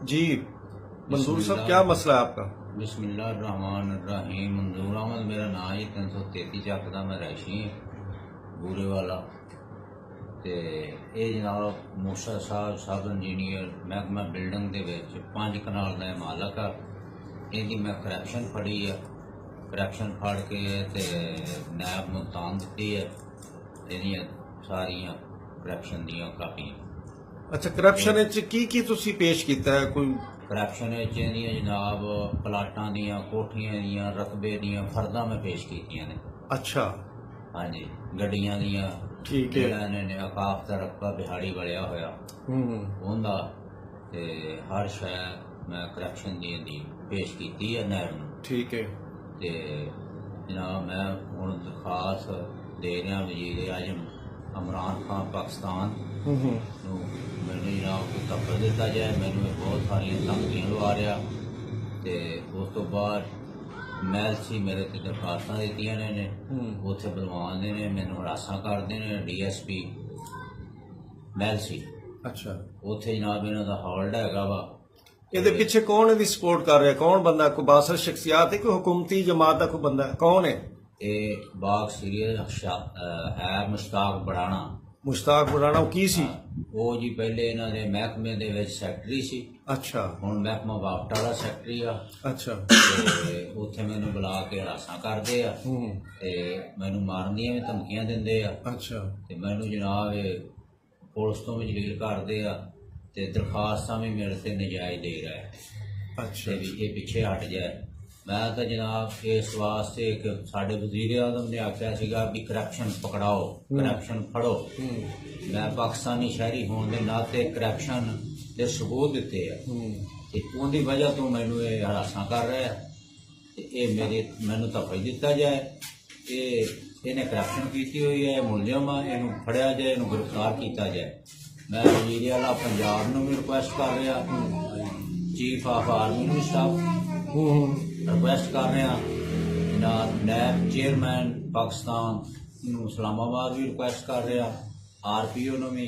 जी मंजूर साहब, क्या मसला है आपका? बिस्मिल्लाहिर्रहमानिर्रहीम। मंजूर अहमद मेरा नाम है। 333 ਚੱਕ ਦਾ मैं रहायशी बूरे वाला। ਤੇ ਇਹ ਜਨਾਬ ਮੂਸਾ ਸਾਹਿਬ ਸਬ ਇੰਜੀਨੀਅਰ ਮਹਿਕਮਾ ਬਿਲਡਿੰਗ ਦੇ ਵਿੱਚ 5 ਕਨਾਲ ਦਾ ਮਾਲਕ ਆ। ਇਹਦੀ ਮੈਂ ਕਰੈਕਸ਼ਨ ਫੜੀ ਆ। ਕਰੈਕਸ਼ਨ ਫੜ ਕੇ ਤੇ ਨਾਇਬ ਮੁਲਤਾਨ ਦਿੱਤੀ ਹੈ। ਇਹਦੀਆਂ ਸਾਰੀਆਂ ਕਰੈਕਸ਼ਨ ਦੀਆਂ ਕਾਪੀਆਂ। अच्छा, करप्शन की तुसी पेश कीता है कोई? ਕਰੈਕਸ਼ਨ ਵਿੱਚ ਇਹਦੀਆਂ ਜਨਾਬ ਪਲਾਟਾਂ ਦੀਆਂ, ਕੋਠੀਆਂ ਦੀਆਂ, ਰਕਬੇ ਦੀਆਂ ਫਰਦਾਂ ਮੈਂ ਪੇਸ਼ ਕੀਤੀਆਂ ਨੇ। अच्छा, ਹਾਂਜੀ, ਗੱਡੀਆਂ ਦੀਆਂ। ठीक है। ਜਿਹੜਾ ਇਹਨਾਂ ਨੇ ਆਕਾਫ ਦਾ ਰਕਬਾ ਬਿਹਾੜੀ ਵਲਿਆ ਹੋਇਆ ਉਹਦਾ ਤੇ ਹਰ ਸ਼ੈ ਮੈਂ ਕਰੈਕਸ਼ਨ ਦੀ ਪੇਸ਼ ਕੀਤੀ ਹੈ ਨਾਇਬ ਨੂੰ। ठीक है। ਤੇ ਜਨਾਬ ਮੈਂ ਹੁਣ ਦਰਖਾਸਤ ਦੇ ਰਿਹਾ ਵਜ਼ੀਰ ਆਜ਼ਮ ਇਮਰਾਨ ਖਾਨ ਪਾਕਿਸਤਾਨ ਨੂੰ ਮੈਨੂੰ ਜਨਾਬ ਕੋਈ ਤਫਰ ਦਿੱਤਾ ਜਾਏ। ਮੈਨੂੰ ਇਹ ਬਹੁਤ ਸਾਰੀਆਂ ਧਮਕੀਆਂ ਲਵਾ ਰਿਹਾ ਤੇ ਉਸ ਤੋਂ ਬਾਅਦ ਮਹਿਲ ਸੀ ਮੇਰੇ ਤੇ ਦਰਖਾਸਤਾਂ ਦਿੱਤੀਆਂ ਨੇ। ਉੱਥੇ ਬੁਲਵਾਉਂਦੇ ਨੇ ਮੈਨੂੰ, ਹਰਾਸਾਂ ਕਰਦੇ ਨੇ। DSP ਮਹਿਲ ਸੀ। अच्छा, ਉੱਥੇ ਜਨਾਬ ਇਹਨਾਂ ਦਾ ਹਾਲਡ ਹੈਗਾ ਵਾ। ਇਹਦੇ ਪਿੱਛੇ ਕੌਣ ਇਹਦੀ ਸਪੋਰਟ ਕਰ ਰਿਹਾ? ਕੌਣ ਬੰਦਾ? ਕੋਈ ਬਾਸਰ ਸ਼ਖਸੀਅਤ ਹੈ, ਕੋਈ ਹੁਕੂਮਤੀ ਜਮਾਤ ਦਾ ਕੋਈ ਬੰਦਾ? ਕੌਣ ਹੈ ਇਹ ਬਾਗ ਸੀਰੀਅਸ ਹੈ ਮੁਸ਼ਤਾਕ ਬੜਾਣਾ। ਮੁਸ਼ਤਾਕ ਬੁਰਾਣਾ ਉਹ ਕੀ ਸੀ? ਉਹ ਜੀ ਪਹਿਲੇ ਇਹਨਾਂ ਦੇ ਮਹਿਕਮੇ ਦੇ ਵਿੱਚ ਸੈਕਟਰੀ ਸੀ। ਅੱਛਾ ਹੁਣ ਮਹਿਕਮਾ ਵਾਪਟਾ ਦਾ ਸੈਕਟਰੀ ਆ। ਅੱਛਾ। ਤੇ ਉੱਥੇ ਮੈਨੂੰ ਬੁਲਾ ਕੇ ਹਰਾਸਾਂ ਕਰਦੇ ਆ ਤੇ ਮੈਨੂੰ ਮਾਰਨ ਦੀਆਂ ਵੀ ਧਮਕੀਆਂ ਦਿੰਦੇ ਆ। ਅੱਛਾ। ਤੇ ਮੈਨੂੰ ਜਨਾਬ ਇਹ ਪੁਲਿਸ ਤੋਂ ਵੀ ਜਲੀਲ ਕਰਦੇ ਆ ਤੇ ਦਰਖਾਸਤਾਂ ਵੀ ਮੇਰੇ ਤੇ ਨਜਾਇਜ਼ ਦੇ ਰਿਹਾ ਹੈ। ਅੱਛਾ ਤੇ ਵੀ ਇਹ ਪਿੱਛੇ ਹਟ ਜਾਏ। ਮੈਂ ਤਾਂ ਜਨਾਬ ਇਸ ਵਾਸਤੇ ਕਿ ਸਾਡੇ ਵਜ਼ੀਰ ਆਜ਼ਮ ਨੇ ਆਖਿਆ ਸੀਗਾ ਵੀ ਕਰਪਸ਼ਨ ਪਕੜਾਓ, ਕਰਪਸ਼ਨ ਫੜੋ। ਮੈਂ ਪਾਕਿਸਤਾਨੀ ਸ਼ਹਿਰੀ ਹੋਣ ਦੇ ਨਾਤੇ ਕਰਪਸ਼ਨ ਦੇ ਸਬੂਤ ਦਿੱਤੇ ਆ ਤੇ ਉਹਦੀ ਵਜ੍ਹਾ ਤੋਂ ਮੈਨੂੰ ਇਹ ਹਰਾਸਾਂ ਕਰ ਰਿਹਾ ਤੇ ਇਹ ਮੈਨੂੰ ਧੱਫਾ ਦਿੱਤਾ ਜਾਏ। ਇਹਨੇ ਕਰਪਸ਼ਨ ਕੀਤੀ ਹੋਈ ਹੈ, ਮੁਲਜ਼ਮ ਆ, ਇਹਨੂੰ ਫੜਿਆ ਜਾਏ, ਇਹਨੂੰ ਗ੍ਰਿਫਤਾਰ ਕੀਤਾ ਜਾਏ। ਮੈਂ ਵਜ਼ੀਰ ਆਲਾ ਪੰਜਾਬ ਨੂੰ ਵੀ ਰਿਕੁਐਸਟ ਕਰ ਰਿਹਾ, ਚੀਫ ਆਫ ਆਰਮੀ ਨੂੰ ਸਟਾਫ ਰਿਕੁਐਸਟ ਕਰ ਰਿਹਾ, ਨਾਇਬ ਚੇਅਰਮੈਨ ਪਾਕਿਸਤਾਨ ਨੂੰ ਇਸਲਾਮਾਬਾਦ ਵੀ ਰਿਕੁਐਸਟ ਕਰ ਰਿਹਾ, RPO ਨੂੰ ਵੀ,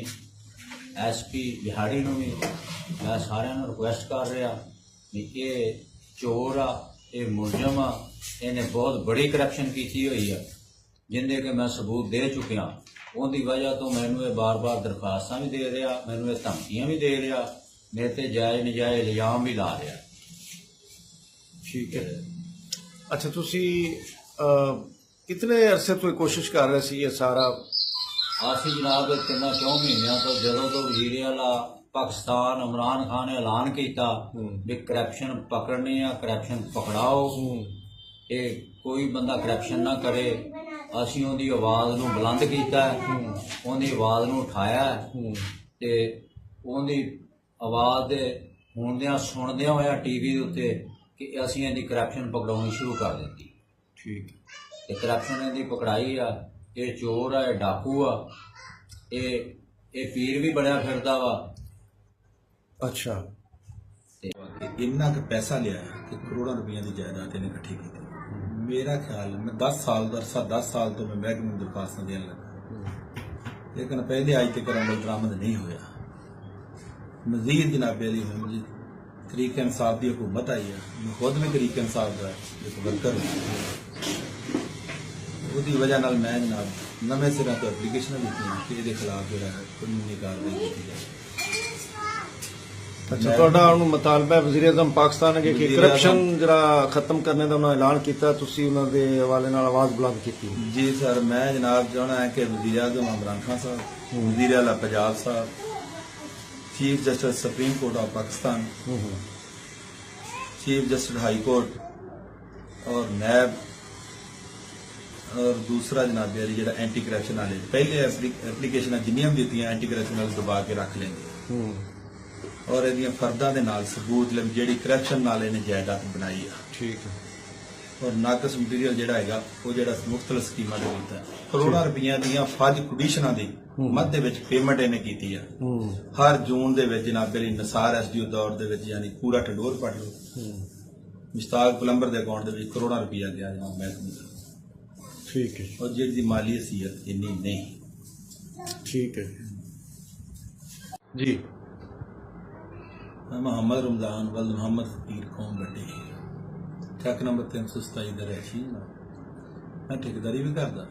SP ਬਿਹਾੜੀ ਨੂੰ ਵੀ। ਮੈਂ ਸਾਰਿਆਂ ਨੂੰ ਰਿਕੁਐਸਟ ਕਰ ਰਿਹਾ ਵੀ ਇਹ ਚੋਰ ਆ, ਇਹ ਮੁਲਜ਼ਮ ਆ, ਇਹਨੇ ਬਹੁਤ ਬੜੀ ਕਰਪਸ਼ਨ ਕੀਤੀ ਹੋਈ ਆ ਜਿੰਦੇ ਕਿ ਮੈਂ ਸਬੂਤ ਦੇ ਚੁੱਕਿਆ। ਉਹਦੀ ਵਜ੍ਹਾ ਤੋਂ ਮੈਨੂੰ ਇਹ ਬਾਰ-ਬਾਰ ਦਰਖਾਸਤਾਂ ਵੀ ਦੇ ਰਿਹਾ, ਮੈਨੂੰ ਇਹ ਧਮਕੀਆਂ ਵੀ ਦੇ ਰਿਹਾ, ਮੇਰੇ ਤੇ ਜਾਇਜ਼ ਨਜਾਇਜ਼ ਇਲਜ਼ਾਮ ਵੀ ਲਾ ਰਿਹਾ। ठीक है। अच्छा, तुसी कितने अरसे तो कोशिश कर रहे सी ये सारा? ਅਸੀਂ ਜਨਾਬ 3-4 ਮਹੀਨਿਆਂ ਤੋਂ ਜਦੋਂ ਤੋਂ ਵਜ਼ੀਰ ਆਲਾ ਪਾਕਿਸਤਾਨ ਇਮਰਾਨ ਖਾਨ ਨੇ ਐਲਾਨ ਕੀਤਾ ਵੀ ਕਰਪਸ਼ਨ ਪਕੜਨੀ ਆ, ਕਰਪਸ਼ਨ ਪਕੜਾਓ, ਇਹ ਕੋਈ ਬੰਦਾ ਕਰਪਸ਼ਨ ਨਾ ਕਰੇ, ਅਸੀਂ ਉਹਦੀ ਆਵਾਜ਼ ਨੂੰ ਬੁਲੰਦ ਕੀਤਾ, ਉਹਦੀ ਆਵਾਜ਼ ਨੂੰ ਉਠਾਇਆ ਤੇ ਉਹਦੀ ਆਵਾਜ਼ ਦੇ ਸੁਣਦਿਆਂ ਹੋਇਆ TV ਦੇ ਉੱਤੇ ਕਿ ਅਸੀਂ ਇਹਦੀ ਕਰਪਸ਼ਨ ਪਕੜਾਉਣੀ ਸ਼ੁਰੂ ਕਰ ਦਿੱਤੀ। ठीक। ਤੇ ਕਰਪਸ਼ਨ ਇਹਦੀ ਪਕੜਾਈ ਆ। ਇਹ ਚੋਰ ਆ, ਇਹ ਡਾਕੂ ਆ, ਇਹ ਪੀਰ ਵੀ ਬਣਿਆ ਫਿਰਦਾ ਵਾ। अच्छा। ਇੰਨਾ ਕੁ ਪੈਸਾ ਲਿਆ ਕਿ ਕਰੋੜਾਂ ਰੁਪਈਆਂ ਦੀ ਜਾਇਦਾਦ ਇਹਨੇ ਇਕੱਠੀ ਕੀਤੀ। ਮੇਰਾ ਖਿਆਲ ਮੈਂ 10 ਸਾਲ ਦਾ ਅਰਸਾ 10 ਸਾਲ ਤੋਂ ਮੈਂ ਮਹਿਕਮੇ ਨੂੰ ਦਰਖਾਸਤਾਂ ਦੇਣ ਲੱਗਾ, ਲੇਕਿਨ ਪਹਿਲੇ ਅੱਜ ਤੱਕ ਅਮਲ ਦਰਾਮਦ ਨਹੀਂ ਹੋਇਆ। ਮਜ਼ੀਦ ਜਨਾਬੇ ਅਲੀ ਮੁझे ਤਰੀਕ ਇਨਸਾਫ ਦੀ ਹਕੂਮਤ ਆਈ ਹੈ। ਮੈਂ ਖੁਦ ਵੀ ਤਰੀਕ ਇਨਸਾਫ ਦਾ ਇੱਕ ਵਰਕਰ ਹਾਂ। ਉਹਦੀ ਵਜ੍ਹਾ ਨਾਲ ਮੈਂ ਜਨਾਬ ਨਵੇਂ ਸਿਰਾਂ ਤੋਂ ਐਪਲੀਕੇਸ਼ਨਾਂ ਦਿੱਤੀਆਂ ਕਿ ਇਹਦੇ ਖਿਲਾਫ ਜਿਹੜਾ ਹੈ ਕਾਨੂੰਨੀ ਕਾਰਵਾਈ ਕੀਤੀ ਜਾਏ। अच्छा, ਤੁਹਾਡਾ ਹੁਣ ਮੁਤਾਲਬਾ ਹੈ ਵਜ਼ੀਰ ਆਜ਼ਮ ਪਾਕਿਸਤਾਨ ਅੱਗੇ ਕਿ ਕਰਪਸ਼ਨ ਜਿਹੜਾ ਖਤਮ ਕਰਨੇ ਦਾ ਉਹਨਾਂ ਐਲਾਨ ਕੀਤਾ, ਤੁਸੀਂ ਉਹਨਾਂ ਦੇ ਹਵਾਲੇ ਨਾਲ ਆਵਾਜ਼ ਬੁਲੰਦ ਕੀਤੀ? ਜੀ ਸਰ, ਮੈਂ ਜਨਾਬ ਚਾਹੁੰਦਾ ਹਾਂ ਕਿ ਵਜ਼ੀਰ ਆਜ਼ਮ ਇਮਰਾਨ ਖਾਨ ਸਾਹਿਬ, ਵਜ਼ੀਰ ਆਲਾ ਪੰਜਾਬ ਸਾਹਿਬ, chief justice supreme court of Pakistan, chief justice high court और नैब और दूसरा जनाब जो एंटी करप्शन वाले पहले एप्लीकेशन जिन्नियां भी दी एंटी करप्शन वाले दबा के रख लेंगे और ये फर्दा के नाल सबूत जी करप्शन नाल इन्हें जायदाद बनाई है। ठीक है। और नाकस मटीरियल ਜਿਹੜਾ ਹੈਗਾ ਉਹ ਜਿਹੜਾ ਮੁਖਤਲਿਫ ਸਕੀਮਾਂ ਦੇ ਵਿੱਚ ਕਰੋੜਾਂ ਰੁਪਈਆ ਦੀਆਂ ਫਰਜ਼ ਕੰਡੀਸ਼ਨਾਂ ਦੀ ਮੱਧ ਦੇ ਵਿੱਚ ਪੇਮੈਂਟ ਇਹਨੇ ਕੀਤੀ ਆ। ਹਰ ਜੂਨ ਦੇ ਵਿੱਚ ਜਨਾਬ ਅਲੀ ਨਸਾਰ SDO ਦੌਰ ਦੇ ਵਿੱਚ ਯਾਨੀ ਪੂਰਾ ਟੰਡੋਰ ਪੜ ਲਓ ਮੁਸ਼ਤਾਕ ਪਲੰਬਰ ਦੇ ਅਕਾਊਂਟ ਦੇ ਵਿੱਚ ਕਰੋੜਾਂ ਰੁਪਈਆ ਗਿਆ ਜਨਾਬ ਮਹਿਕਮੇ ਦਾ। ਠੀਕ ਹੈ। और जी माली हैसियत इन्नी नहीं। ठीक है जी। ਮੈਂ ਮੁਹੰਮਦ ਰਮਜ਼ਾਨ ਵਲ ਮੁਹੰਮਦ ਫਕੀਰ ਕੌਮ ਵੱਡੀ ਚੱਕ ਨੰਬਰ 327 ਦਾ ਰਹਿਸ਼ੀ ਮੈਂ ਠੇਕੇਦਾਰੀ ਵੀ ਕਰਦਾ।